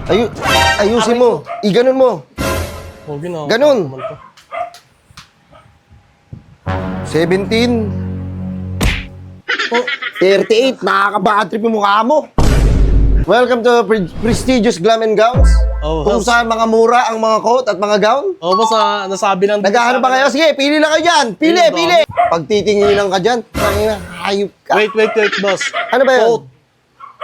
Ayusin mo. Iganon mo. Oh, ginawa. Ganon. 17. Oh, 38. Nakaka-bad trip yung mukha mo. Welcome to Prestigious Glam and Gowns. Oh, Kung saan mga mura ang mga coat at mga gown. oh, boss, nasabi lang. Naghahanap ba kayo? Sige, pili lang kayo dyan. Pili, Pili ba? pili. Pag titinginan ka dyan, hayop ka. Wait, boss. Ano ba yun? Coat.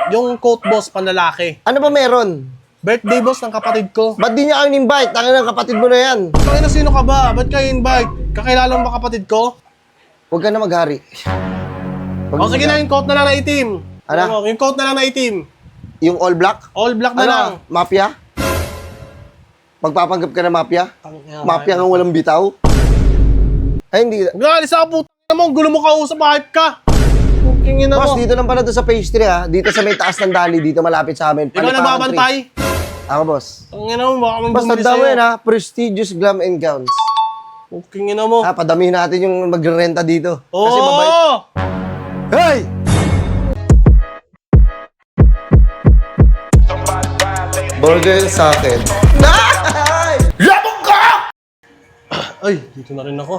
Yung coat, boss, panlalaki. Ano ba meron? Birthday, boss, ng kapatid ko. Ba't di niya kayo in-invite? Tangin ng kapatid mo na yan. Tangina, sino ka ba? Ba't kayo invite? Kakilala mo ba kapatid ko? Huwag ka na maghari. O, sige na, yung coat na lang na itim. Ano? Yung coat na lang na itim. Yung all black? All black na Ano? lang. Mafia? Magpapanggap ka na mafia? Tangina, Mafia nga walang bitaw? Ay, hindi. Galis ako, puta mo. Gulo mo kausap, hype ka. Kingin na Boss, mo. dito lang pala doon sa pastry ha. Dito sa may taas ng dali, dito malapit sa amin. Ikaw Paliparan nagbabantay. tree. Ako, boss. Tangina mo, baka may Boss, bumili tanda mo sa'yo. yan ha. Prestigious Glam and Gowns. Kingin na mo. Padamihin natin yung magrenta dito. Oo! Kasi mabait. Hey! Burger sa akin. Ay! Labog ka! Ay, dito na rin ako.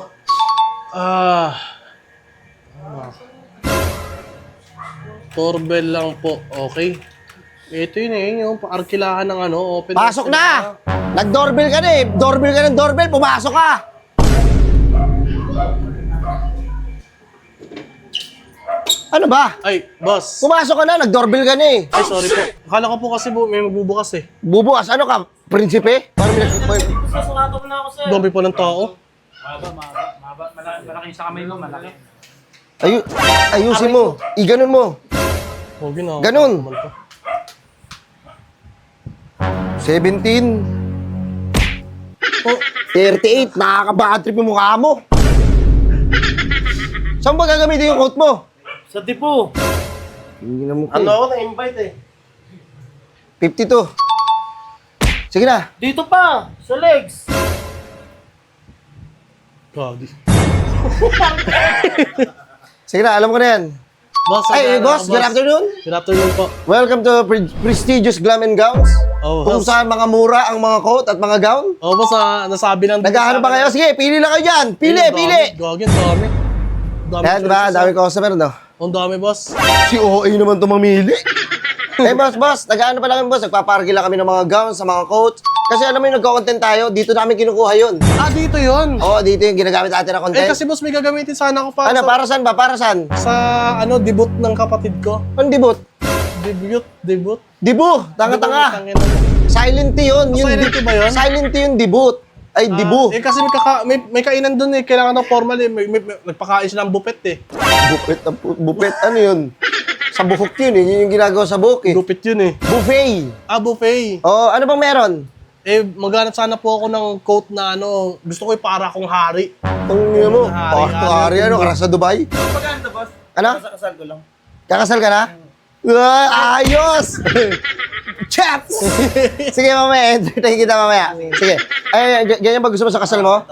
Doorbell lang po. Okay. Ito yun yung paarkilahan ng open. Pasok na! Nag-doorbell ka na eh. Doorbell ka ng doorbell, pumasok ka! Ano ba? Ay, boss. Pumasok ka na, nag-doorbell ka na eh. Ay, sorry po. Akala ko po kasi may magbubukas eh. Bubukas, ano ka? Prinsipe? Parang Sasungatan mo na ako, sir. Dami po ng tao. Mahaba. Malaki sa kamay mo, malaki. Ayusin mo. Iganon mo. Oh, ginawa. Ganon. Naman to. 17. Oh, 38. Nakaka-bad trip yung mukha mo. Saan ba gagamitin yung coat mo? Sa tipo. Hindi na mo ano ako na-invite eh. 52. Sige na. Dito pa, sa legs. Gagi. Sige na, alam ko na yan. Boss, Ay, boss, good afternoon. Good afternoon po. Welcome to Prestigious Glam and Gowns. Oh, Kung saan mga mura ang mga coat at mga gown. Oh, boss, nasabi lang. Naghahanap ba kayo? Sige, pili lang kayo dyan. Pili, pili. Gagi, ang dami. Yan, diba? Dami customer, no? Ang dami, boss. Si OA naman ito mamili. boss, nag-ano pa lang kami, boss. Nagpaparky lang kami ng mga gowns, sa mga coats. Kasi alam mo yung nagko-content tayo, dito namin kinukuha yun. Dito yun. Oo, dito yung ginagamit natin na content. Kasi boss, may gagamitin sana ako para Ano, para saan ba? Para saan? sa debut ng kapatid ko. Anong debut? Debut. Dibu, tanga-tanga. Tangina mo. Silent T yun. Silent T ba yun? Silent T yung debut. Ay, dibu. Kasi may kainan doon eh. Kailangan ng formal eh. Nagpakain sila ng buffet eh. Buffet, ano yun? Sa buhok yun eh. Yun yung ginagawa sa buhok eh. Gupit yun eh. Buffet. Buffet. Oh, ano bang meron? Maghanap sana po ako ng coat na gusto ko yung para akong hari. Ang yun mo. Hari, ano, ka sa Dubai? Maganda, boss. Ano? Kasal ko lang. Kakasal ka na? Ayos! Chaps! Sige, mamaya. Entertain kita mamaya. Sige. Ay, ganyan ba gusto mo sa kasal mo?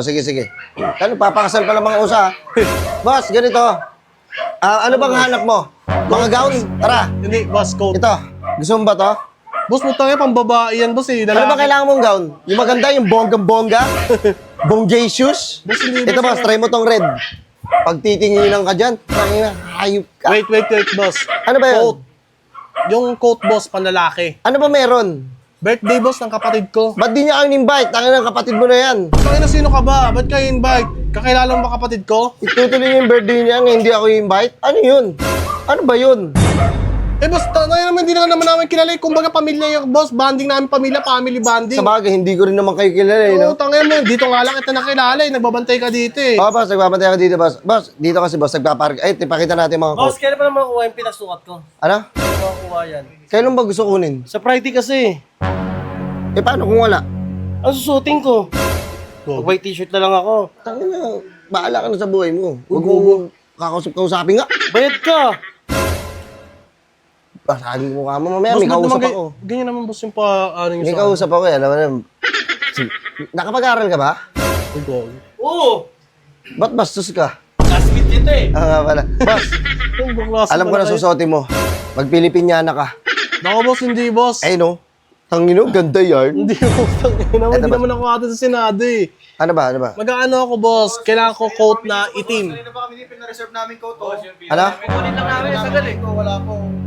Sige. Ano, papakasal pa lang mga usa. Boss, ganito. Ano bang hanap mo? Mga gown? Tara. Hindi, boss, coat. Ito. Gusto mo ba to? Boss, putang pang babae yan, boss eh. Ano ba kailangan mong gown? Yung maganda, yung bonggang-bongga? Bonggacious? Boss, hindi, Ito boss, boss, try mo tong red. Pag titinginan ka dyan, hayop ka. Wait, boss. Ano ba yun? Coat. Yung coat, boss, panlalaki. Ano ba meron? Birthday, boss, ng kapatid ko. Ba't di niya kayo in-invite? Tangin ng kapatid mo na yan. Tangina, sino ka ba? Ba't kayo invite? Kakilala mo ba kapatid ko? Itutuloy niya yung birthday niya, ngayon hindi ako i-invite? Ano yun? Ano ba yun? Boss, naman hindi naman namin kilala. Kumbaga, pamilya yung boss. Banding namin pamilya, family banding. Sa bagay, hindi ko rin naman kayo kilala eh, no? Tangina mo, dito nga lang kita nakilala eh. Nagbabantay ka dito eh. Oo, boss, nagpapantay ako dito, boss. Boss, dito kasi, boss, nagpapark. Ay, tipakita natin mga Boss, coat. kailan pa naman makuha yung pinasukat ko? Ano? Kailan makuha yan? Kailan ba gusto kunin? Sa Friday kasi. Paano kung wala? Ang susuting ko. Mag-white t-shirt na lang ako. Tangin na, bahala ka na sa buhay mo. Huwag mo kakausap-kausapin nga. Bayad ka. Sabi mo ka mo, mamaya Boss, may ba't kausap naman ako. Ganyan naman boss yung yung May kausap ako eh, alam mo na. Nakapag-aral ka ba? Oo. Ba't bastos ka? Classmate dito eh. Nga pala. Boss, alam ko na susuotin mo. Mag-Pilipinyana ka. Nako boss, hindi boss. Ay no, Tangino, ganda yan. Hindi mo, hindi naman ako ata sa Senado eh. Ano ba? Mag-ano ako, boss? Kailangan ko coat na itim. Ano?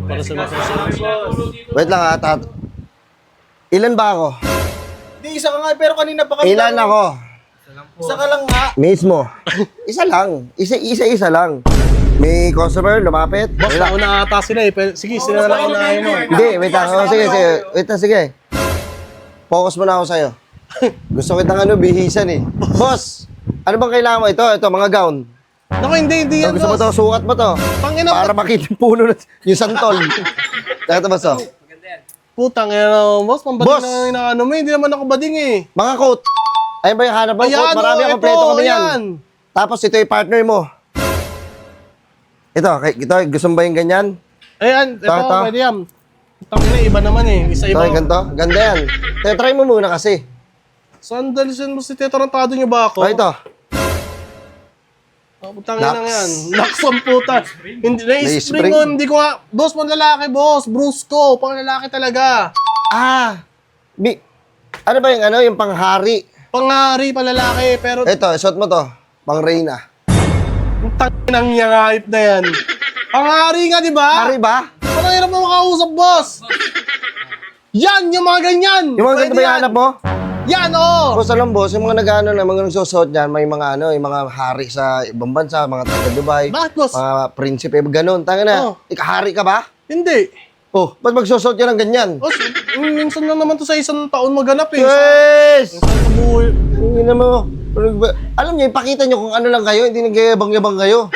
Para sa mga Wait lang ha, Ilan ba ako? Hindi, isa ka nga, pero kanina pa kami. Ilan ako? Isa ka lang nga. Mismo. Isa lang. Isa lang. May customer, lumapit. Boss, Wait lang. nauna ata sila eh. Pero, sige, sila na lang unahin mo. Hindi, wait lang. Oh, sige. Wait lang, sige. Focus muna ako sa'yo. Gusto kitang bihisan eh. Boss, ano bang kailangan mo? Ito, mga gown. Naku, hindi yan, Gusto mo boss. to? Sukat mo to. Tangina, Para makita yung puno yung santol. Ito ba so? putang ina, boss. Pambading Boss! na inaano mo. Hindi naman ako bading eh. Mga coat. Ayun ba yung hanap mo? Coat? Marami ang kompleto kami yan. Tapos ito yung partner mo. Ito, gusto mo ba yung ganyan? Ayan, ito, Ito. pwede yan. Tangina, iba naman eh. Ito Isa-iba. yung ganito? Ganda yan. Try mo muna kasi. Sandals yan, boss. Titarantado niyo ba ako? Oh, ito. Putang ina Nax. yan. Nakson puta. Hindi, Na-spring. na-spring on. Hindi ko nga. Boss, pang lalaki, boss. Brusco. Pang lalaki talaga. Ano ba yung panghari? Pangari, pang lalaki. Pero, Ito, suot mo to. Pang Reyna. putang inang yung hype na yan. Pangari nga, di ba? Hari ba? Parang hirap mo makausap, boss. Yan, yung mga ganyan. Yung mga Pwede ganito ba yung yan. hanap mo? Yan, oo. Boss, alam boss, yung mga mga nagsusuot dyan, may mga yung mga hari sa ibang bansa, mga taga Dubai, Bakit, boss? mga prinsipe, ganun. Tanga na, Oh. ikahari ka ba? Hindi. Oh, ba't magsusuot ka ng ganyan? Boss, minsan lang naman to sa isang taon maganap eh. Yes! Sa buhay. Hindi na mo. Alam niyo, ipakita niyo kung ano lang kayo, hindi nagyayabang-yabang kayo.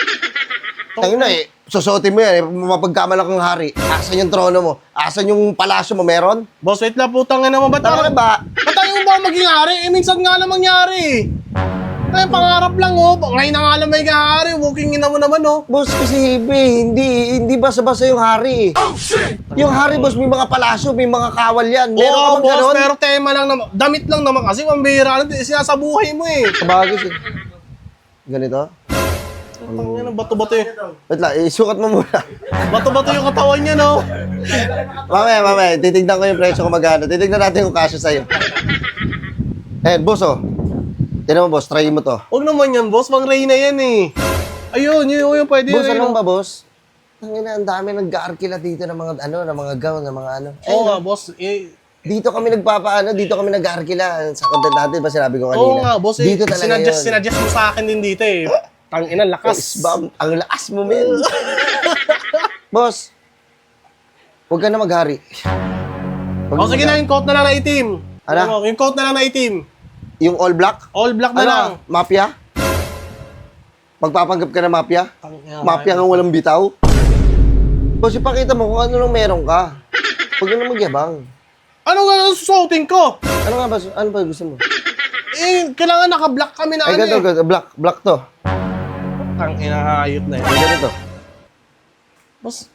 Tanga na susuotin mo yan, mapagkamalang kang hari. Asan yung trono mo? Asan yung palasyo mo? Meron? Boss, wait lang, putang ina mo. Ba't Tanga na ba? Ba't tayo ba maging hari? Minsan nga lang mangyari. Ay, pangarap lang, oh. Ngayon na nga lang may hari. Walking in mo naman, oh. Boss, kasi hindi basta-basta yung hari. Yung hari, boss, may mga palasyo, may mga kawal yan. Meron ka Oo, bang boss, ganon? pero tema lang naman. Damit lang naman kasi pambihira. Sinasabuhay mo, eh. Sabagay siya. Ganito? Putang ina, bato-bato eh. Wait lang, isukat mo muna. Bato-bato yung katawan niya, no? Mamaya, titignan ko yung presyo kung magkano. Titignan natin kung kasya sa'yo. Boss, oh. Tignan mo, boss, try mo to. Huwag naman yan, boss. Pang Reyna yan, eh. Ayun, yun, pwede. Boss, yun, ano ba, boss? Ang dami nag-arkila dito ng mga, ng mga gown, ng mga ano. Oo nga, boss. Dito kami dito kami nag-arkila. Sa content natin, ba sinabi ko kanina? Oo nga, boss. Dito talaga yun. Sinadjust mo sa akin din dito, eh. Tangina, lakas. Bam, ang lakas mo, men. Boss, huwag ka na maghari. O, sige na, yung coat na lang na itim. Ano? Yung coat na lang na itim. Yung all black? All black na lang. Mafia? Magpapanggap ka na mafia? Tangina, Mafia nga walang bitaw? Boss, ipakita mo kung ano lang meron ka. Huwag ka na magyabang. Ano nga susuotin ko? Ano nga ba? Ano ba gusto mo? Eh, kailangan naka-black kami na Ay, ano ganito, ganito. Black to. Tangina, hayop na Ay, yan. ganito. Boss,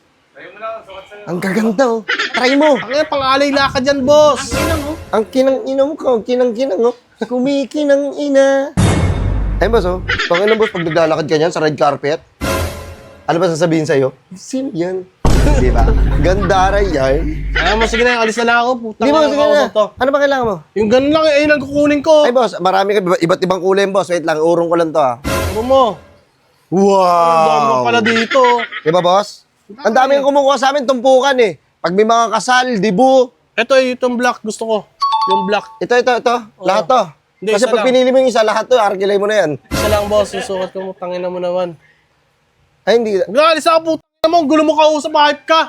Ang gaganda, oh. Try mo. tangina, pang-alay lakad yan, boss. Ang kinang-ina mo ka. Kinang-kinang, oh. Kumikinang-ina. Ay, boss, oh. Panginoon, boss, pag naglalakad ka niyan sa red carpet, ano ba sasabihin sa'yo? Sino yan? Di ba? Ganda rin yan. Ay, mo, sige na, alis na lang ako. Putang Di ba, ina, sige na. kausap to. Ano ba kailangan mo? Yung ganun lang, eh, lang kukunin ko. Ay, boss, marami ka. Iba't ibang kulay, boss. Wait lang, urong ko lang to, ah. Ano mo? Dami Wow! pala dito. Di ba, boss? Ang dami yung kumukuha sa amin, tumpukan, eh. Pag may mga kasal, dibu. Ito, itong black, gusto ko. Yung black. Ito. Lahat to. Hindi, Kasi isa pag lang. pinili mo yung isa, lahat to, arkilay mo na yan. Isa lang, boss. Susukat ko mo, tangina mo naman. Ay, hindi. Galis ako, putang mo. Gulo mo kausap, hype ka.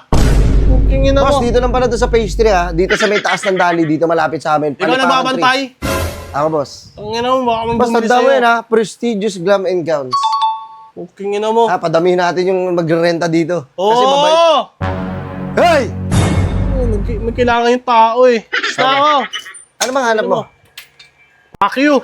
Puking ina Boss, mo. dito lang pala to sa pastry, ha. Dito sa may taas ng dali, dito malapit sa amin. Ikaw Paliparan nababantay. tree. Ako, boss. Tangina mo, baka mong Boss, bumili tanda mo sa'yo. yan, ha. Prestigious Glam and Gowns. Puking ina mo. Padamihin natin yung magrerenta dito. Oo! Kasi mabait. Hey! May kailangan yung tao eh. Basta ako. Ano bang hanap mo? Fuck you.